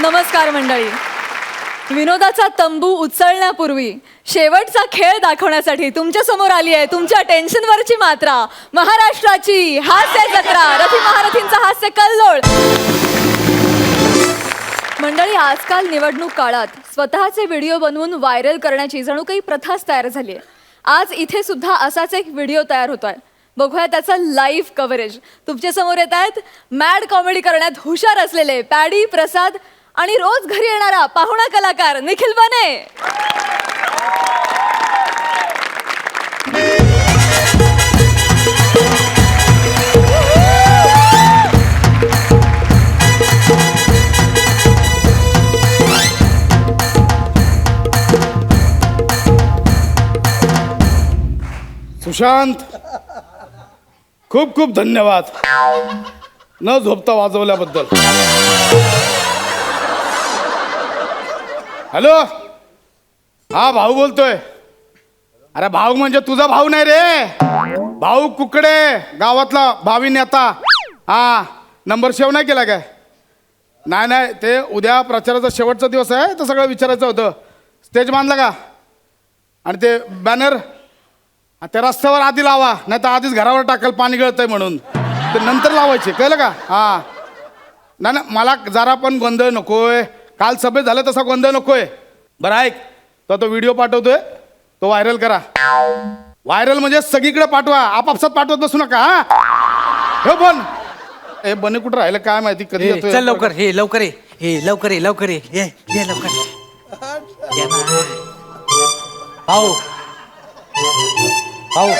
नमस्कार मंडळी. विनोदाचा तंबू उचलण्यापूर्वी शेवटचा खेळ दाखवण्यासाठी तुमच्या समोर आली आहे तुमच्या टेन्शनवरची मात्रा, महाराष्ट्राची हास्य जत्रा, रथी महारथींचा हास्य कल्लोळ. मंडळी, आजकाल निवडणूक काळात स्वतःचे व्हिडिओ बनवून व्हायरल करण्याची जणू काही प्रथाच तयार झाली आहे. आज इथे सुद्धा असाच एक व्हिडिओ तयार होतोय. बघूया त्याचं लाईव्ह कव्हरेज. तुमच्या समोर येत आहेत मॅड कॉमेडी करण्यात हुशार असलेले पॅडी प्रसाद आणि रोज घरी येणारा पाहुणा कलाकार निखिल बने. सुशांत, खूप खूप धन्यवाद न झोपता वाजवल्याबद्दल. हॅलो, हा भाऊ बोलतोय. अरे भाऊ म्हणजे तुझा भाऊ नाही रे, भाऊ कुकडे, गावातला भावी नेता. हा, नंबर सेव्ह नाही केला काय? नाही नाही, ते उद्या प्रचाराचा शेवटचा दिवस आहे, तर सगळं विचारायचं होतं. स्टेज बांधला का? आणि ते बॅनर त्या रस्त्यावर आधी लावा, नाही तर आधीच घरावर टाकल पाणी गळतंय म्हणून. ते नंतर लावायचे, कळलं का? हां, नाही ना, मला जरा पण गोंधळ नकोय. काल सभेत झालं तसा गोंधळ नकोय. बरं ऐक, तो व्हिडिओ पाठवतोय, तो व्हायरल करा. व्हायरल म्हणजे सगळीकडे पाठवा, आपापसात पाठवत बसू नका. हा हे पण हे बने कुठं राहिलं काय माहिती, कधी येतोय. चल लवकर, हे लवकर ये, हे लवकर ये, लवकर ये, ये लवकर. भाऊ भाऊ,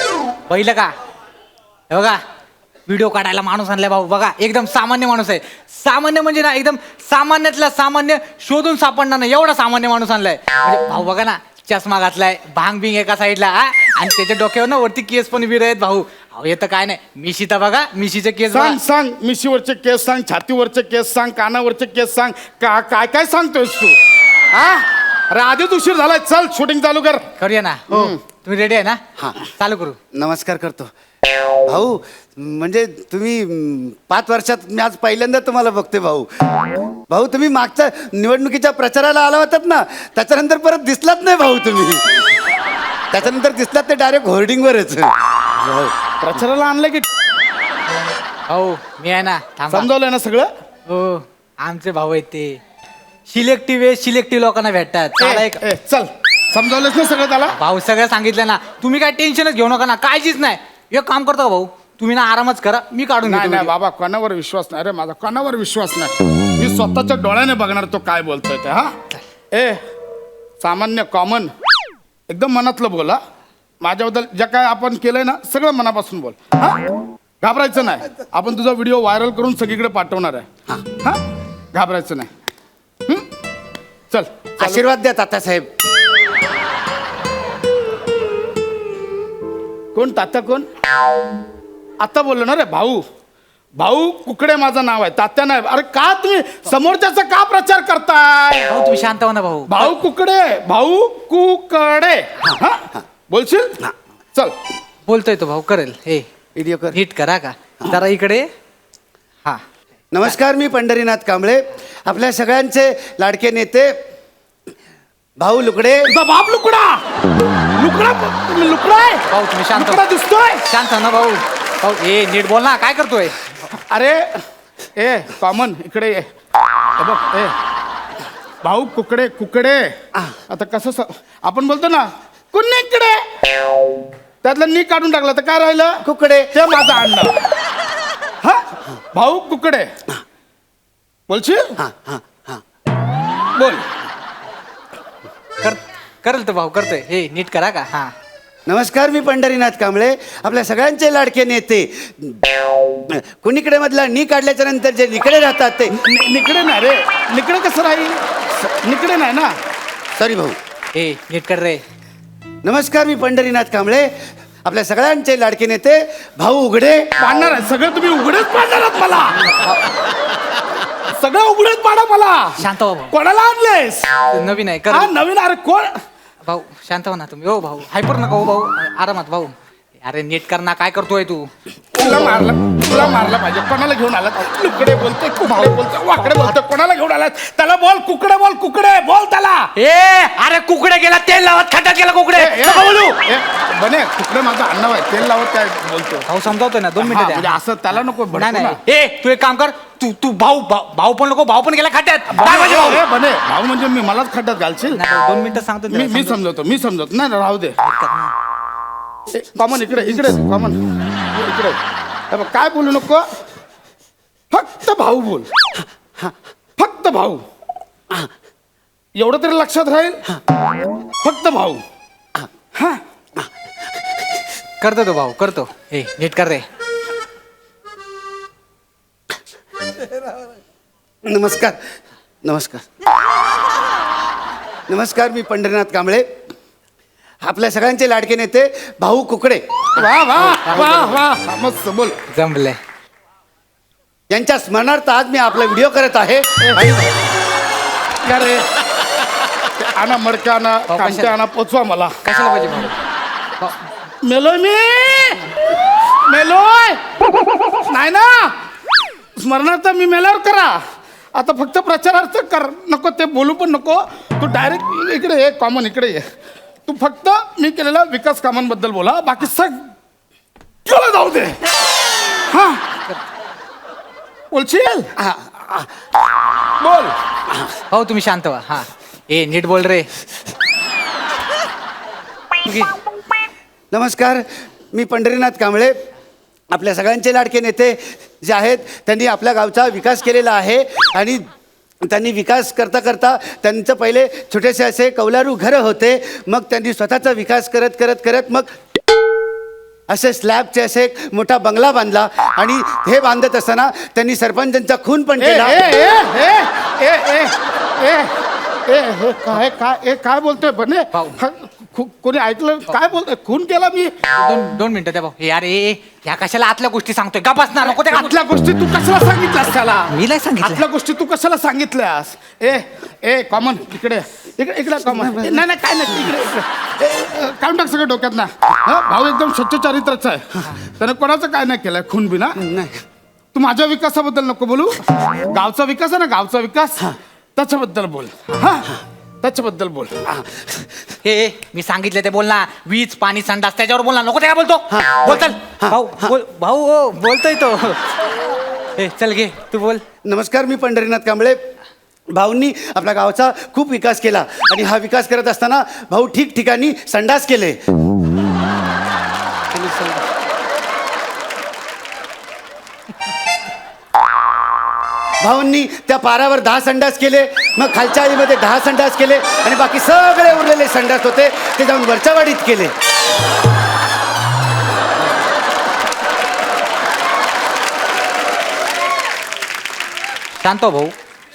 पहिलं का हे बघा, व्हिडिओ काढायला माणूस आणलाय भाऊ. बघा, एकदम सामान्य माणूस आहे. सामान्य म्हणजे ना, एकदम सामान्यातला सामान्य, शोधून सापडणार नाही एवढा सामान्य माणूस आणलाय. म्हणजे भाऊ बघा ना, चष्मा घातलाय, भांग बिंग एका साईडला, आणि त्याच्या डोक्यावर ना वरती केस पण विर आहेत भाऊ. अहो येतं काय नाही, मिशी तर बघा, मिशीचे केस सांग सांग, मिशीवरचे केस सांग, छातीवरचे केस सांग, कानावरचे केस सांग, काय काय सांगतोयस तू? हा, अरे आधीच उशीर झालाय, चल शूटिंग चालू कर. करूया ना. हो, तुम्ही रेडी आहे ना? हां. चालू करू. नमस्कार करतो भाऊ. म्हणजे तुम्ही 5 वर्षात मी आज पहिल्यांदा तुम्हाला बघते भाऊ. भाऊ तुम्ही मागच्या निवडणुकीच्या प्रचाराला आला होतात ना, त्याच्यानंतर परत दिसलात नाही भाऊ तुम्ही. त्याच्यानंतर दिसलात ते डायरेक्ट होर्डिंगवरच. भाऊ प्रचाराला आणलं की हो, मी आहे ना, थांबा. समजावलंय ना सगळं? हो, आमचे भाऊ आहेत ते. सिलेक्टिव्ह लोकांना भेटतात. चला एक ए, चल समजावलंच ना सगळं त्याला? भाऊ, सगळं सांगितलं ना. तुम्ही काय टेन्शनच घेऊ नका ना, काळजीच नाही. एक काम करतो का भाऊ, तुम्ही ना आरामच करा, मी काढून नाही घेतो नाही video. बाबा, कोणावर विश्वास नाही रे माझा, कोणावर विश्वास नाही. मी स्वतःच्या डोळ्याने बघणार तो काय बोलतोय ते. हा, ए सामान्य कॉमन, एकदम मनातलं बोला. माझ्याबद्दल ज्या काय आपण केलंय ना, सगळं मनापासून बोल. हा, घाबरायचं नाही. आपण तुझा व्हिडिओ व्हायरल करून सगळीकडे पाठवणार आहे. हा, घाबरायचं नाही. चल, आशीर्वाद द्या तात्यासाहेब. कोण तात्या? कोण आता बोललो ना रे? भाऊ, भाऊ कुकडे माझं नाव आहे, तात्या नाही. अरे का तुम्ही समोरच्याचा का प्रचार करताय? भाऊ तुम्ही शांत हो ना भाऊ. भाऊ कुकडे, भाऊ कुकडे. हा, बोलशील? चल. बोलतोय तो भाऊ, करेल. हे व्हिडिओ कर. नीट करा का जरा इकडे. हा, नमस्कार, मी पंढरीनाथ कांबळे, आपल्या सगळ्यांचे लाडके नेते भाऊ लुकडे. तुझा बाप लुकडा, लुकडा, लुकडा आहे? भाऊ तुम्ही शांत हो. लुकडा दिसतोय? शांत हो ना भाऊ. भाऊ ए नीट बोल ना, काय करतोय? अरे ए कॉमन, इकडे ये. हे बघ, ए भाऊ कुकडे, कुकडे. आता कसं आपण बोलतो ना, कुणीकडे, त्यातलं नी काढून टाकलं तर काय राहिलं? कुकडे. ते माझं आणलं. हा, भाऊ कुकडे. बोलशील? हां हां हां. बोल. करेल तो भाऊ, करतोय. हे नीट करा का. हा, नमस्कार, मी पंढरीनाथ कांबळे, आपल्या सगळ्यांचे लाडके नेते. कुणीकडे मधला नी काढल्याच्या नंतर जे निकडे राहतात ते. निकडे नाही रे, निकडे कसं राहील? निकडे नाही ना. सॉरी भाऊ. हे नीट कर रे. नमस्कार, मी पंढरीनाथ कांबळे, आपल्या सगळ्यांचे लाडके नेते भाऊ उघडे. पाडणार आहे सगळं, तुम्ही उघडेच पाडणार आहात मला. सगळं उघडेच पाडा मला. शांत हो भाऊ, कोणाला आणलेस? नवीन आहे. हा, कर नवीन. अरे कोण? भाऊ शांत हो ना तुम्ही. हो भाऊ, हायपर नका हो भाऊ, आरामात भाऊ. अरे नीट कर ना, काय करतोय तू? तुला मारला पाहिजे. कोणाला घेऊन आला? कुकडे बोलते, कुकडे बोलते, वाकडे बोलते. कोणाला घेऊन आला? त्याला बोल, कुकडे बोल, कुकडे बोल त्याला. अरे कुकडे गेला तेल लावत खड्ड्यात गेला कुकडे. नका बोलू. बने कुकडे माझा अण्णा आहे, तेल लावत काय बोलतो? भाऊ समजावतोय ना 2 हा, मिनिटं म्हणजे असं त्याला नको नाही भडकू ना. नाही तू एक काम कर, तू भाऊ भाऊ पण नको, भाऊ पण गेला खड्ड्यात. काय पाहिजे भाऊ? बने भाऊ म्हणजे मी मलाच खड्ड्यात घालशील? नाही भाऊ, 2 मिनिटं सांगतो त्याला, मी समजावतो. समजवतो नाही राहू दे. कॉमन इकडे कॉमन इकडे. हे बघ, काय बोलू नको, फक्त भाऊ बोल. फक्त भाऊ, एवढं तरी लक्षात राहील. फक्त भाऊ. हा करतो तो भाऊ करतो. नीट कर रे. नमस्कार नमस्कार नमस्कार. मी पंढरीनाथ कांबळे, आपल्या सगळ्यांचे लाडके नेते भाऊ कुकडे वा वा वा वा मस्त बोल. जमले. यांच्या स्मरणार्थ आज मी आपला व्हिडिओ करत आहे. अरे आणा मडका आणा, कांटे आणा, पोचवा मला. कशाला पाहिजे भाऊ? मेलोय मी, मेलोय. नाही ना, स्मरणार्थ मी मेल्यावर करा. आता फक्त प्रचारार्थ कर. नको ते बोलू पण नको. तू डायरेक्ट इकडे ये, कॉमन इकडे ये. तू फक्त मी केलेल्या विकास कामांबद्दल बोला, बाकी सगळं जाऊ दे. हा बोलशील? बोल. भाऊ तुम्ही शांत व्हा. हा नीट बोल रे. नमस्कार. मी पंढरीनाथ कांबळे, आपल्या सगळ्यांचे लाडके नेते जे आहेत त्यांनी आपल्या गावचा विकास केलेला आहे. आणि त्यांनी विकास करता करता त्यांचं पहिले छोटेसे असे कौलारू घरं होते. मग त्यांनी स्वतःचा विकास करत करत करत मग असे स्लॅबचे असे एक मोठा बंगला बांधला. आणि हे बांधत असताना त्यांनी सरपंचांचा खून पण केला. काय बोलतोय बने? कोणी ऐकलं? काय बोलतोय? खून केला मी? 2 मिनिटं द्या भाऊ. यार ह्या कशाला आतल्या गोष्टी सांगतोय? गपास ना, नको त्या आतल्या गोष्टी तू कशाला सांगितल्यास त्याला? मी नाही सांगितलं. आतल्या गोष्टी तू कशाला सांगितल्यास? ए कॉमन इकडे इकडे कॉमन. नाही काय नाही, इकडे काढून टाक सगळं डोक्यात ना. भाऊ एकदम स्वच्छ चारित्र्याचा आहे. त्याने कोणाचं काय नाही केलंय खून बी ना. तू माझ्या विकासाबद्दल नको बोलू. गावचा विकास आहे ना, गावचा विकास, त्याच्याबद्दल बोल. हा त्याच्याबद्दल बोल. मी सांगितलं ते बोल ना. वीज पाणी संडास त्याच्यावर बोल ना. नको त्या बोलतो. बोल चल भाऊ. बोल भाऊ. बोलतोय तो. चल घे तू बोल. नमस्कार. मी पंढरीनाथ कांबळे. भाऊंनी आपल्या गावचा खूप विकास केला. आणि हा विकास करत असताना भाऊ ठिकठिकाणी संडास केले. भाऊंनी त्या पारावर 10 संडास केले. मग खालच्या आळीमध्ये 10 संडास केले. आणि बाकी सगळे उरलेले संडास होते ते जाऊन वरच्या वाडीत केले. शांत हो भाऊ,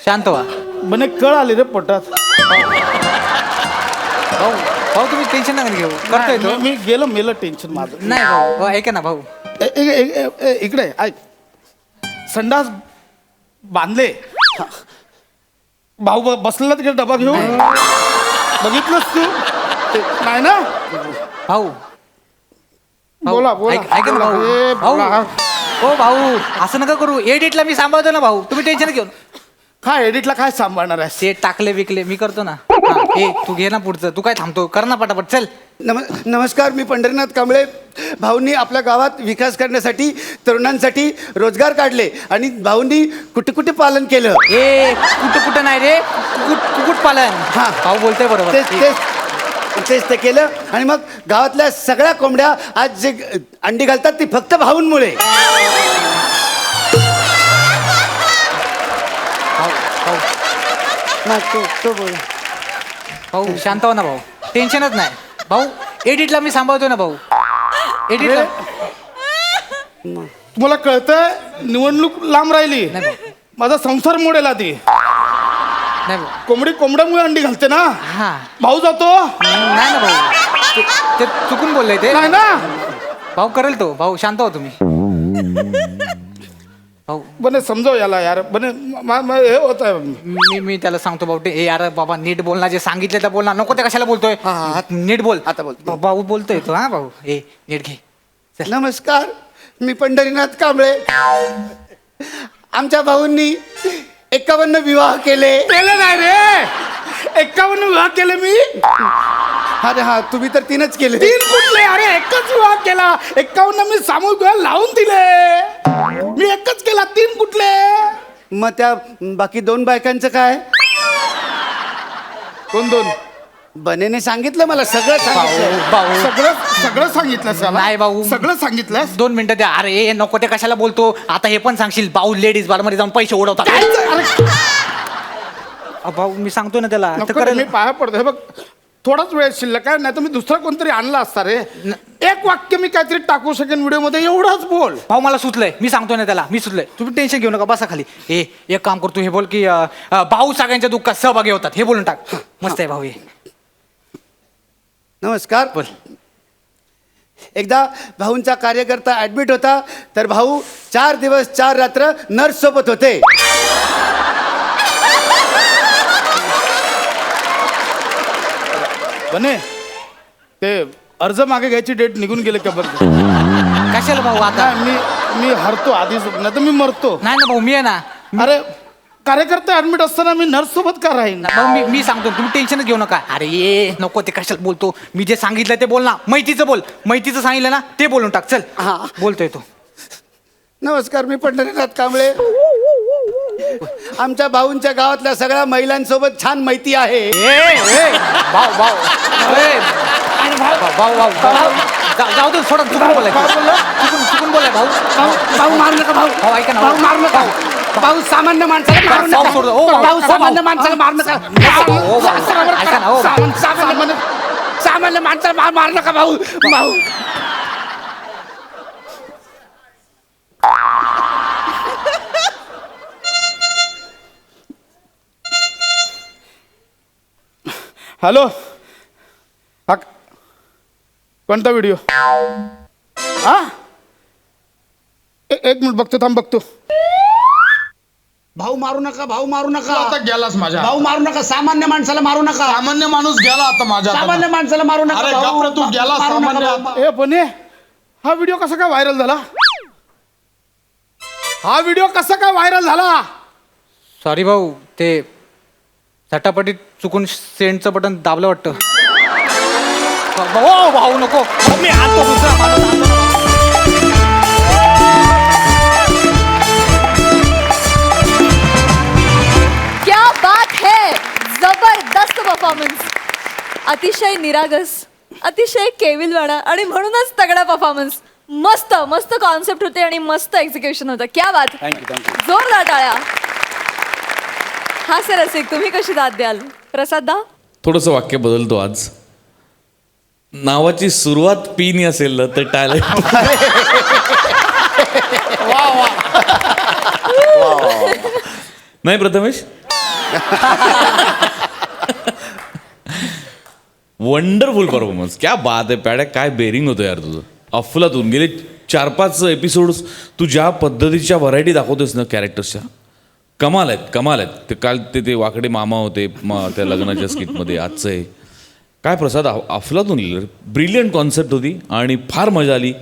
शांत व्हा. बने कळ आली रे पोटात. भाऊ भाऊ तुम्ही टेन्शन नका घेऊ. करतोय तो. मी मेलं टेन्शन माझं. नाही भाऊ ऐका ना भाऊ. इकडे ऐक. संडास बांधले. भाऊ बसलेला तिकडे डबा घेऊन. बघितलंस तू? नाही ना? भाऊ बोला बोला. ऐका ना भाऊ. भाऊ हो भाऊ असं नका करू. एडिटला मी सांभाळतो ना भाऊ, तुम्ही टेन्शन घेऊन. काय एडिटला काय सांभाळणार आहे? ते टाकले विकले मी करतो ना. तू घे ना पुढचं. तू काय थांबतो? कर ना पटापट चल. नमस्कार. मी पंढरीनाथ कांबळे. भाऊंनी आपल्या गावात विकास करण्यासाठी तरुणांसाठी रोजगार काढले. आणि भाऊंनी कुठे पालन केलं. कुठं नाही रे. कुकुट पालन. हा. भाऊ बोलतोय बरोबर. तेच ते केलं. आणि मग गावातल्या सगळ्या कोंबड्या आज जे अंडी घालतात ती फक्त भाऊंमुळे. भाऊ शांत हो ना भाऊ. टेन्शनच नाही भाऊ. एडिटला मी सांभाळतो ना भाऊ. एडिटला तुम्हाला कळतंय? निवडणूक लांब राहिली. नाही भाऊ. माझा संसार मोडेल आधी. नाही भाऊ. कोंबड्यामुळे अंडी घालते ना. हा भाऊ जातो. नाही ना भाऊ. ते चुकून बोललंय ते. नाही ना. भाऊ करेल तो. भाऊ शांत हो तुम्ही. भाऊ बने समजाव याला यार. बने हे होत आहे. मी त्याला सांगतो भाऊ. यार बाबा नीट बोल ना. जे सांगितलं तर बोल ना. नको ते कशाला बोलतोय. नीट बोल. आता बोल. भाऊ बोलतोय तो. हा भाऊ नीट घे. नमस्कार. मी पंढरीनाथ कांबळे. आमच्या भाऊंनी 51 विवाह केले. केलं नाही रे, 51 विवाह केले मी. अरे हा, तुम्ही तर 3च केले. 3 कुठले? अरे एकच विवाह केला. 51 मी सामूहिक विवाह लावून दिले. मी एकच केला, 3 कुठले? मग त्या बाकी 2 बायकांचं काय? कोण 2? बनेने सांगितलं मला, सगळं सांगितलं. भाऊ सगळं सगळं सांगितलंस त्याला? नाही भाऊ. सगळं सांगितलंस? 2 मिनिटं द्या. अरे ए, नको ते कशाला बोलतो आता. हे पण सांगशील भाऊ लेडीज बारमध्ये जाऊन पैसे उडवतात. अरे भाऊ मी सांगतो ना त्याला ते नको रे, करेल. मी पाया पडतो. हे बघ, थोडाच वेळ शिल्लक आहे, नाही तर मी दुसरा कोणतरी आणला असता रे. एक वाक्य मी काहीतरी टाकू शकेन व्हिडिओ मध्ये, एवढाच बोल. भाऊ मला सुचलंय, मी सांगतो ना त्याला, मी सुचलंय. तुम्ही टेन्शन घेऊ नका, बसा खाली. एक काम करतो, हे बोल की भाऊ सगळ्यांच्या दुःखात सहभागी होतात, हे बोलून टाक. मस्त आहे भाऊ हे. नमस्कार. बोल. एकदा भाऊंचा कार्यकर्ता ऍडमिट होता, तर भाऊ 4 दिवस 4 रात्र नर्स सोबत होते. बने, ते अर्ज मागे घ्यायची डेट निघून गेले का बरं? कशाला भाऊ आता? मी हरतो आधीच, नाही तर मी मरतो. नाही ना भाऊ, मी आहे ना. अरे कार्यकर्ता ऍडमिट असताना मी नर्स सोबत का राहीन? भाऊ मी सांगतो, तुम्ही टेन्शनच घेऊ नका. अरे ये नको ते कशाला बोलतो. मी जे सांगितलं ते बोल ना. मैतीचं बोल. मैतीचं सांगितलं ना ते बोलून टाक. चल हा. बोलतोय तो. नमस्कार, मी पंढरीनाथ कांबळे. आमच्या भाऊंच्या गावातल्या सगळ्या महिलांसोबत छान मैती आहे. भाऊ भाऊ भाऊ भाऊ जाऊ दे, सोडा. चुकून बोलाय, चुकून बोलाय भाऊ. भाऊ मारू नका. भाऊ भाऊ ऐका ना. भाऊ मारू नका. भाऊ सामान्य माणसाला मारू भाऊ नका. सोड. ओ भाऊ, भाऊ सामान्य माणसाला मारू नका. ओ भाऊ ऐका ना. ओ सामान्य माणसाला मारू नका भाऊ. भाऊ हॅलो, हा कोणता व्हिडिओ? हा, एक मिनिट बघतो, थांब बघतो. भाऊ मारू नका. भाऊ मारू तू आता नका. गेलास माझ्या. भाऊ मारू नका. सामान्य माणसाला मारू नका. सामान्य माणूस गेला आता माझ्या सामान्य माणसाला मारू नका. अरे भाऊ. गप्प रे, तू गेला मारू नका सामान्य. भाऊ. ए बने, हा व्हिडिओ कसा काय व्हायरल झाला? हा व्हिडिओ कसा काय व्हायरल झाला? सॉरी भाऊ, ते झटापटीत चुकून सेंडचं बटन दाबलं वाटतं. भाऊ भाऊ नको. मी आणतो दुसरा माणूस आणतो. क्या बात है, जबरदस्त परफॉर्मन्स. अतिशय निरागस, अतिशय केविलवाडा आणि म्हणूनच तगडा परफॉर्मन्स. मस्त मस्त कॉन्सेप्ट होते आणि मस्त एक्झिक्युशन होतं. क्या बात. जोरदार टाळ्या. हा सर रसिक, तुम्ही कशी दाद द्याल? प्रसाद दा. थोडंसं वाक्य बदलतो आज. नावाची सुरुवात पीनी असेल ना तर टाळ्या. नाही प्रथमेश, वंडरफुल परफॉर्मन्स. क्या बात आहे पॅड्या, काय बेरिंग होतं यार तुझं. अफलातून गेले 4-5 एपिसोड तू ज्या पद्धतीच्या व्हरायटी दाखवतोस ना कॅरेक्टर्सच्या, कमाल आहेत, कमाल आहेत. ते काल ते वाकडे मामा होते त्या लग्नाच्या स्किटमध्ये, आजचं आहे काय प्रसाद, अफलातून लिहिलं. ब्रिलियंट कॉन्सेप्ट होती आणि फार मजा आली.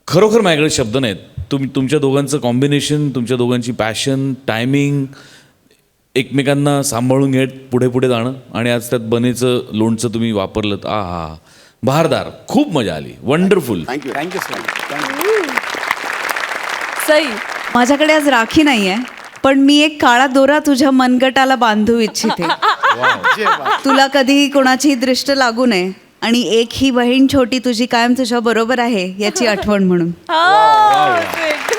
खरोखर माझ्याकडे शब्द नाहीत. तुमच्या दोघांचं कॉम्बिनेशन, तुमच्या दोघांची पॅशन, टायमिंग, एकमेकांना सांभाळून घेत पुढे पुढे जाणं, आणि आज त्यात बनेचं लोणचं तुम्ही वापरलं. हा बहारदार, खूप मजा आली. वंडरफुल. Thank you sir. सई. माझ्याकडे आज राखी नाहीये, पण मी एक काळा दोरा तुझ्या मनगटाला बांधू इच्छिते. तुला कधीही कोणाची दृष्ट लागू नये आणि एक ही बहीण छोटी तुझी कायम तुझ्या बरोबर आहे याची आठवण म्हणून. हा, great.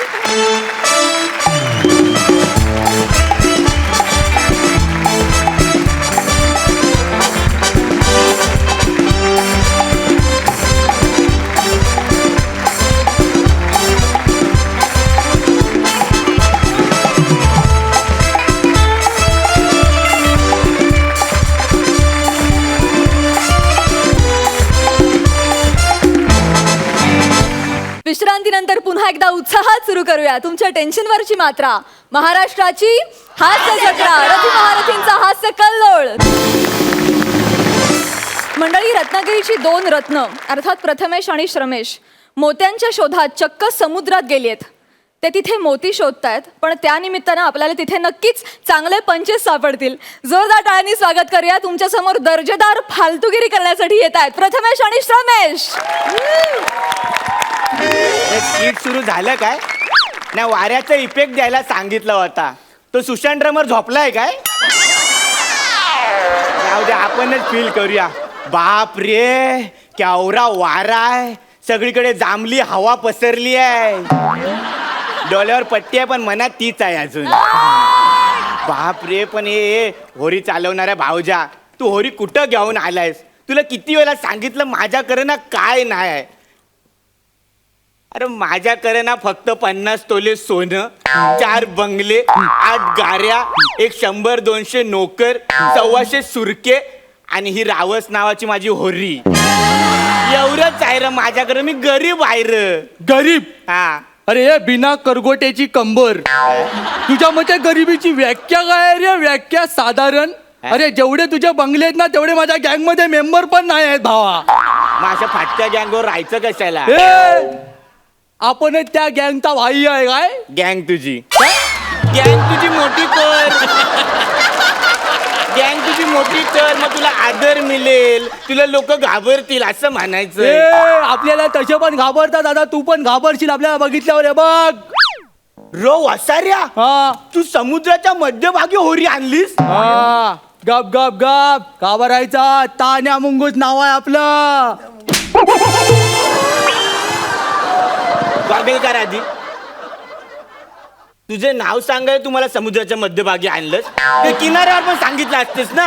विश्रांतीनंतर पुन्हा एकदा उत्साहात सुरू करूया तुमच्या टेन्शनवरची मात्रा. महाराष्ट्राची हास्य जत्रा, रथी महारथींचा हास्य कल्लोळ. मंडळी, रत्नागिरीची 2 रत्न अर्थात प्रथमेश आणि श्रमेश मोत्यांच्या शोधात चक्क समुद्रात गेली आहेत. ते तिथे मोती शोधतायत, पण त्यानिमित्तानं आपल्याला तिथे नक्कीच चांगले पंचेस सापडतील. जोरदार टाळ्यांनी स्वागत करूया. तुमच्या समोर दर्जेदार फालतुगिरी करण्यासाठी येत आहेत प्रथमेश आणि श्रमेश. स्किट सुरू झालं काय? नाही, वाऱ्याचा इफेक्ट द्यायला सांगितला होता. तो सुशांत ड्रमर झोपलाय काय? जाऊ दे, आपणच फील करूया. बाप रे, केवढा वारा आहे. सगळीकडे जांभली हवा पसरली आहे. डोळ्यावर पट्टी आहे पण मनात तीच आहे अजून. बाप रे, पण हे होरी चालवणाऱ्या भाऊजा, तू होरी कुठं घेऊन आलायस? तुला किती वेळा सांगितलं माझ्याकडे ना काय नाही आहे. अरे माझ्याकडे ना फक्त 50 तोले सोनं, 4 बंगले, 8 गाड्या, 100-200 नोकर, 125 सुरके आणि ही रावस नावाची माझी होरी. एवढंच आहे रे माझ्याकडे. मी गरीब आहे रे. गरीब? हा. अरे हे बिना करगोट्याची कंबर. तुझ्या मते गरिबीची व्याख्या काय आहे रे? व्याख्या साधारण. अरे जेवढे तुझे बंगले आहेत ना तेवढे माझ्या गँग मध्ये मेंबर पण नाही आहेत भावा. मग अशा फाटक्या गँगवर राहायचं कशाला? आपणच त्या गँगचा भाई आहे काय? गँग तुझी मोठी कर. गँग तुझी मोठी कर, मग तुला आदर मिळेल, तुला लोक घाबरतील असं म्हणायचं. आपल्याला तसे पण घाबरतात दादा. तू पण घाबरशील आपल्याला बघितल्यावर. हे बघ रो वसाऱ्या, हा तू समुद्राच्या मध्यभागी होरी आणलीस? हा, गप गप गप. घाबरायचा. तान्या मुंगूस नाव आहे आपलं. गॉगल कर आधी. तुझे नाव सांगाय तुम्हाला समुद्राच्या मध्यभागी आणलंस, ते किनाऱ्यावर पण सांगितलं असतेस ना.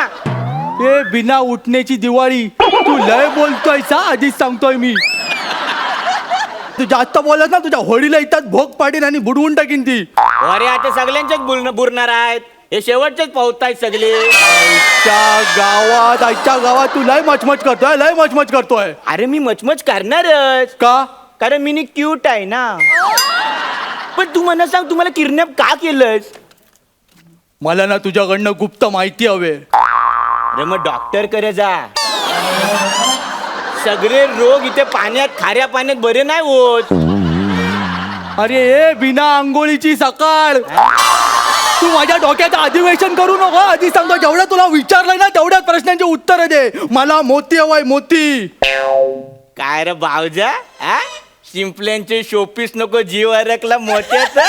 ए बिना उठण्याची दिवाळी, तू लय बोलतोय सा. आधीच सांगतोय मी. तू जास्त बोलत ना तुझ्या होळीला इथं भोग पाडीन आणि बुडवून टाकीन ती. अरे आता सगळ्यांच्याच बुरणार आहेत. हे शेवटचेच पावतायत सगळे. आजच्या गावात तू लय मचमच करतोय. लय मचमच करतोय. अरे मी मचमच करणारच, का? कारण मी क्यूट आहे ना. पण तू मला सांग, तुम्हाला किडनॅप का केलंस? मला ना तुझ्याकडनं गुप्त माहिती हवे. अरे मग डॉक्टर करे जा. सगळे रोग इथे पाण्यात, खाऱ्या पाण्यात बरे नाही होत. अरे ए बिना आंघोळीची सकाळ. तू माझ्या डोक्याचं अधिवेशन करू नको. आधी सांगतो, जेवढं तुला विचारलंय ना तेवढ्याच प्रश्नांची उत्तर दे. मला मोती हवाय, मोती. काय रे भावजा, शिंपल्यांचे शोपीस नको, जीव अरकला मोत्याचा.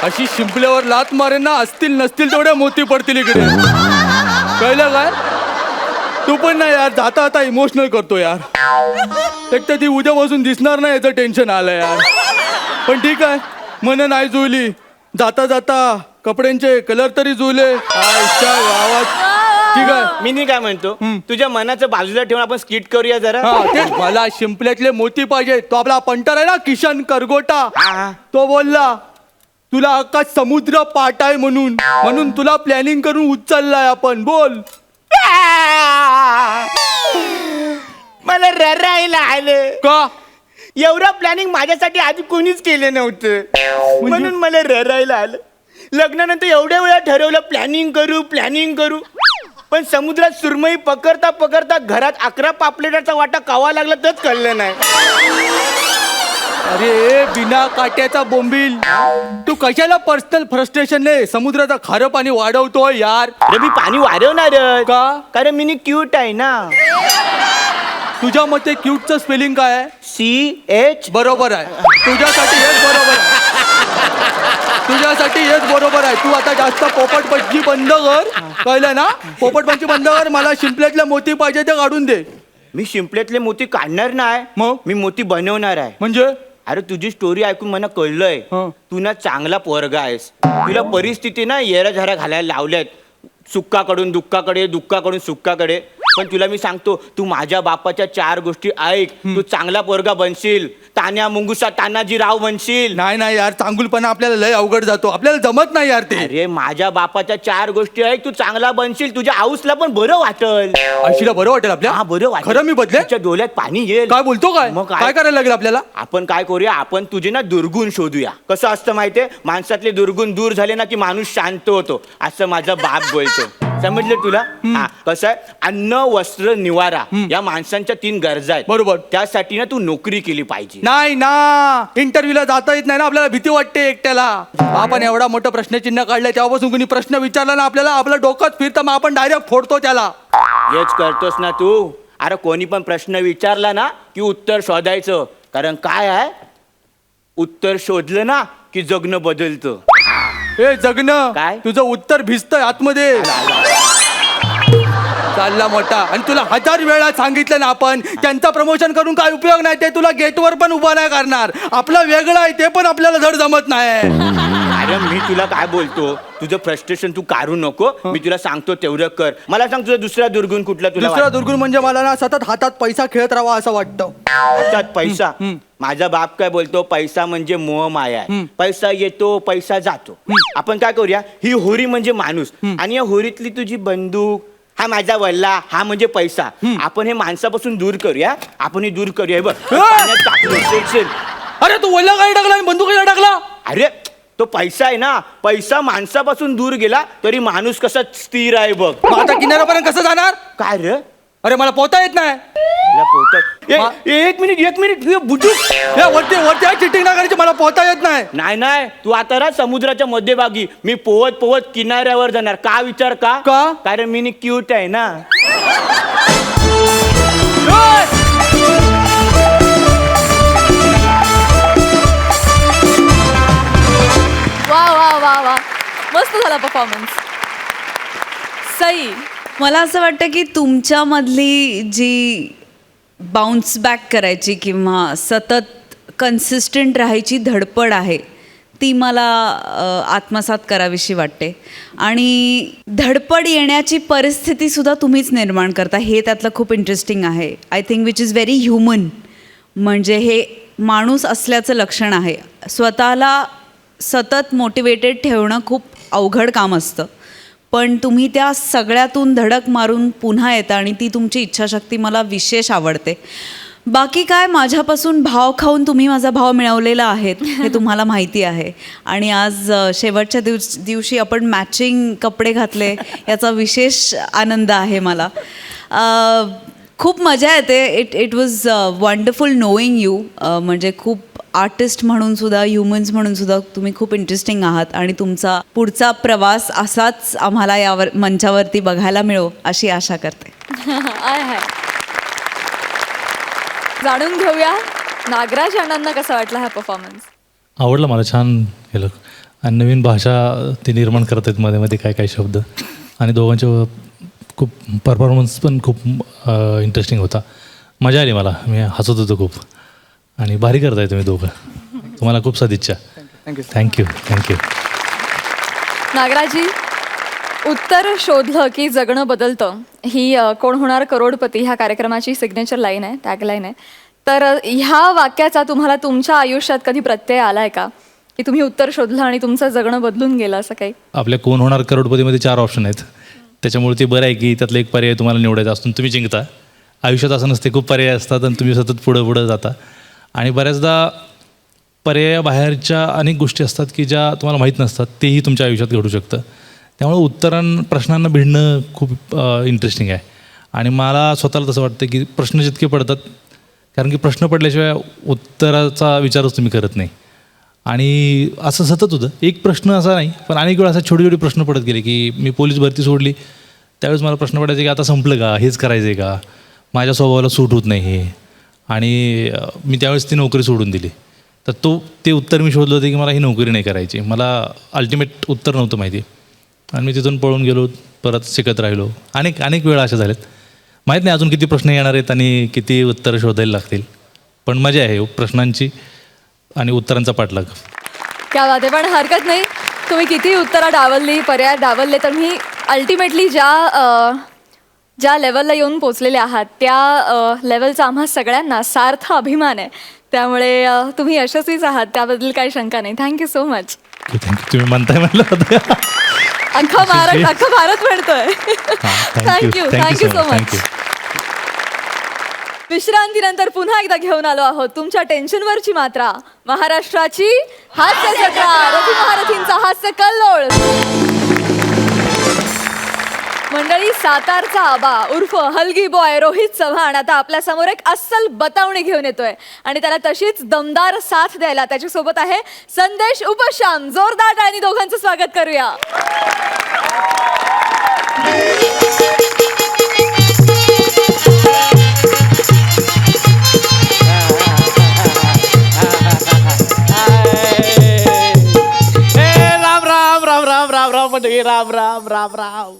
अशी शिंपल्यावर लात मारेन ना, असतील नसतील तेवढ्या मोती पडतील इकडे. कळलं काय? तू पण नाही यार, जाता आता इमोशनल करतो यार. एक तर ती उद्यापासून दिसणार नाही याचं टेन्शन आलं यार. पण ठीक आहे, मन नाही जुळली. जाता जाता कपड्यांचे कलर तरी जुळले. आजच्या गावात ठीक आहे. मी नाही काय म्हणतो, तुझ्या मनाचं बाजूला ठेवून आपण स्किट करूया जरा. हा तेच, मला शिंपल्यातले मोती पाहिजे. तो आपला पंटर आहे ना किशन करगोटा, हा. तो बोलला तुला अख्खा समुद्र पाठ आहे म्हणून तुला प्लॅनिंग करून उचललाय आपण. बोल. मला ररायला आलं. का? एवढं प्लॅनिंग माझ्यासाठी आधी कोणीच केलं नव्हतं, म्हणून मला ररायला आलं. लग्नानंतर एवढ्या वेळा ठरवलं प्लॅनिंग करू, पण समुद्रात सुरमई पकडता पकडता घरात 11 पापलेटाचा वाटा कावा लागला तरच कळलं नाही. अरे बिना काट्याचा बोंबील, तू कशाला पर्सनल फ्रस्ट्रेशनने समुद्राचं खारं पाणी वाढवतोय यार. अरे मी पाणी वाढवणार का? कारण मी क्यूट आहे ना. तुझ्या मते क्यूटचं स्पेलिंग काय आहे? CH. बरोबर आहे. तुझ्यासाठी हेच बरोबर आहे. तुझ्यासाठी हेच बरोबर आहे. तू आता जास्त पोपटपंची बंद कर. कळलं ना? पोपटपंची बंद कर. मला शिंपल्यातले मोती पाहिजे ते काढून दे. मी शिंपल्यातले मोती काढणार नाही, मग? मी मोती बनवणार आहे. म्हणजे? अरे तुझी स्टोरी ऐकून मला कळलंय, हं. तू ना चांगला पोरगा आहेस. तुला परिस्थिती ना येराझारा घालायला लावल्यात, सुक्काकडून दुःखाकडे, दुःखाकडून सुक्काकडे. पण तुला मी सांगतो, तू माझ्या बापाच्या 4 गोष्टी ऐक, तू चांगला पोरगा बनशील. तान्या मुंगुसा तानाजी राव बनशील. नाही यार, चांगुलपणा आपल्याला लय अवघड जातो. आपल्याला जमत नाही यार ते. अरे माझ्या बापाच्या 4 गोष्टी ऐक, तू चांगला बनशील. तुझ्या आऊसला पण बरं वाटल. आईशीला बरं वाटेल आपल्या. हा, बरं वाटेल. खरं मी बदले. तुझ्या डोळ्यात पाणी येईल. काय बोलतो काय? मग काय करायला लागेल आपल्याला? आपण काय करूया, आपण तुझे ना दुर्गुण शोधूया. कसं असतं माहितीये, माणसातले दुर्गुण दूर झाले ना की माणूस शांत होतो, असं माझा बाप बोलतो. समजलं तुला हा कसं आहे अन्न वस्त्र निवारा या माणसांच्या 3 गरजा आहेत बरोबर. त्यासाठी ना तू नोकरी केली पाहिजे. नाही ना, इंटरव्ह्यूला जाता येत नाही ना, आपल्याला भीती वाटते एकट्याला. आपण एवढा मोठं प्रश्नचिन्ह काढलंय तेव्हापासून कोणी प्रश्न विचारला ना आपल्याला, आपलं डोकंच फिरतं, मग आपण डायरेक्ट फोडतो त्याला. हेच करतोस ना तू. अरे कोणी पण प्रश्न विचारला ना की उत्तर शोधायचं, कारण काय आहे उत्तर शोधलं ना की जगणं बदलतं. हे जगणं काय? तुझं उत्तर भिजतंय आतमध्ये. चालला मोठा. आणि तुला 1000 वेळा सांगितलं ना आपण, त्यांचा प्रमोशन करून काय उपयोग नाही, ते तुला गेटवर पण उभा नाही करणार. आपलं वेगळं आहे ते पण आपल्याला धड जमत नाही. अरे मी तुला काय बोलतो, तुझं फ्रस्ट्रेशन तू काढू नको. मी तुला सांगतो तेवढं कर. मला सांग तुझा दुसरा दुर्गुण कुठला तुला दुसरा दुर्गुण म्हणजे मला ना सतत हातात पैसा खेळत राहावा असं वाटतं. हातात पैसा. माझा बाप काय बोलतो, पैसा म्हणजे मोह माया आहे. पैसा येतो पैसा जातो. आपण काय करूया, ही होरी म्हणजे माणूस आणि या होरीतली तुझी बंदूक, हा माझा वल्ला, हा म्हणजे पैसा. आपण हे माणसापासून दूर करूया. आपण हे दूर करूया. हे बघ पाण्यात टाकलं, सेक्शन. अरे तू वल्ला काय टाकला आणि बंदूक काय टाकला? अरे तो पैसा आहे ना, पैसा माणसापासून दूर गेला तरी माणूस कसा स्थिर आहे बघ. मग आता किनाऱ्यापर्यंत कसं जाणार? काय रे अरे मला पोहता येत नाही. तुला पोहता- एक मिनिट हे बुजुक. या वरती वरती चिटिंग ना करायची, मला पोहता येत नाही. नाही तू आता ना समुद्राच्या मध्यभागी, मी पोहत पोहत किनाऱ्यावर जाणार. का विचार का? का? कारण मी क्यूट आहे ना. वा वा वा वा, मस्त झाला परफॉर्मन्स. सई, मला असं वाटतं की तुमच्यामधली जी बाउन्स बॅक करायची किंवा सतत कन्सिस्टंट राहायची धडपड आहे ती मला आत्मसात करावीशी वाटते. आणि धडपड येण्याची परिस्थितीसुद्धा तुम्हीच निर्माण करता, हे त्यातलं खूप इंटरेस्टिंग आहे. I think which is very human. म्हणजे हे माणूस असल्याचं लक्षण आहे. स्वतःला सतत मोटिवेटेड ठेवणं खूप अवघड काम असतं, पण तुम्ही त्या सगळ्यातून धडक मारून पुन्हा येता आणि ती तुमची इच्छाशक्ती मला विशेष आवडते. बाकी काय, माझ्यापासून भाव खाऊन तुम्ही माझा भाव मिळवलेला आहे हे तुम्हाला माहिती आहे. आणि आज शेवटच्या दिवशी आपण मॅचिंग कपडे घातले याचा विशेष आनंद आहे मला. खूप मजा येते. It was wonderful knowing you. म्हणजे खूप आर्टिस्ट म्हणून सुद्धा, ह्युमन्स म्हणून सुद्धा तुम्ही खूप इंटरेस्टिंग आहात आणि तुमचा पुढचा प्रवास असाच आम्हाला यावर मंचावरती बघायला मिळो अशी आशा करते. आहे. जाणून घेऊया नागराज अण्णांना कसा वाटला हा परफॉर्मन्स. आवडलं मला, छान केलं. आणि नवीन भाषा ते निर्माण करत आहेत मध्ये मध्ये काय काय शब्द. आणि दोघांचे खूप परफॉर्मन्स पण खूप इंटरेस्टिंग होता. मजा आली मला, मी हसत होतो खूप. आणि भारी करताय तुम्ही दोघं. तुम्हाला खूप सदिच्छा. थँक्यू. नागराजी, उत्तर शोधलं की जगणं बदलतं ही कोण होणार करोडपती ह्या कार्यक्रमाची सिग्नेचर लाईन आहे, टॅगलाईन आहे. तर ह्या वाक्याचा तुम्हाला तुमच्या आयुष्यात कधी प्रत्यय आलाय का, की तुम्ही उत्तर शोधलं आणि तुमचं जगणं बदलून गेलं असं काही? आपल्या कोण होणार करोडपतीमध्ये 4 ऑप्शन आहेत, त्याच्यामुळे ते बरं आहे की त्यातलं एक पर्याय तुम्हाला निवडायचा असतो, तुम्ही जिंकता. आयुष्यात असं नसते, खूप पर्याय असतात आणि तुम्ही सतत पुढं जाता. आणि बऱ्याचदा पर्यायाबाहेरच्या अनेक गोष्टी असतात की ज्या तुम्हाला माहीत नसतात, तेही तुमच्या आयुष्यात घडू शकतं. त्यामुळे प्रश्नांना भिडणं खूप इंटरेस्टिंग आहे. आणि मला स्वतःला तसं वाटतं की प्रश्न जितके पडतात, कारण की प्रश्न पडल्याशिवाय उत्तराचा विचारच तुम्ही करत नाही. आणि असं सतत होतं, एक प्रश्न असा नाही पण अनेक वेळा असा छोटे प्रश्न पडत गेले की मी पोलीस भरती सोडली त्यावेळेस मला प्रश्न पडायचे की आता संपलं का, हेच करायचं आहे का, माझ्या स्वभावाला सूट होत नाही हे. आणि मी त्यावेळेस ती नोकरी सोडून दिली. तर ते उत्तर मी शोधलं होतं की मला ही नोकरी नाही करायची. मला अल्टिमेट उत्तर नव्हतं माहिती आणि मी तिथून पळून गेलो, परत शिकत राहिलो. अनेक वेळा अशा झाल्यात. माहीत नाही अजून किती प्रश्न येणार आहेत आणि किती उत्तरं शोधायला लागतील, पण मजा आहे प्रश्नांची आणि उत्तरांचा पाठलाग. क्या बात आहे. पण हरकत नाही, तुम्ही किती उत्तरं डावलली, पर्याय डावलले, तर मी अल्टिमेटली ज्या लेवलला येऊन पोचलेले आहात त्या लेवलचा आम्हा सगळ्यांना सार्थ अभिमान आहे. त्यामुळे तुम्ही यशस्वीच आहात, त्याबद्दल काही शंका नाही. Thank you so much. थँक्यू. तुम्ही म्हणताय म्हटलं होतं. अख्खा भारत म्हणतोय. Thank you so much. विश्रांतीनंतर पुन्हा एकदा घेऊन आलो आहोत तुमच्या टेन्शनवरची मात्रा, महाराष्ट्राची हास्य जत्रा, रथी महारथींचा हास्य कल्लोळ. सातारचा आबा उर्फ हलगी बॉय रोहित चव्हाण आता आपल्या समोर एक अस्सल बतावणी घेऊन येतोय आणि त्याला तशीच दमदार साथ द्यायला त्याच्यासोबत आहे संदेश उपशाम. जोरदार टाळ्यांनी दोघांचं स्वागत करूया. राम राम राम राम.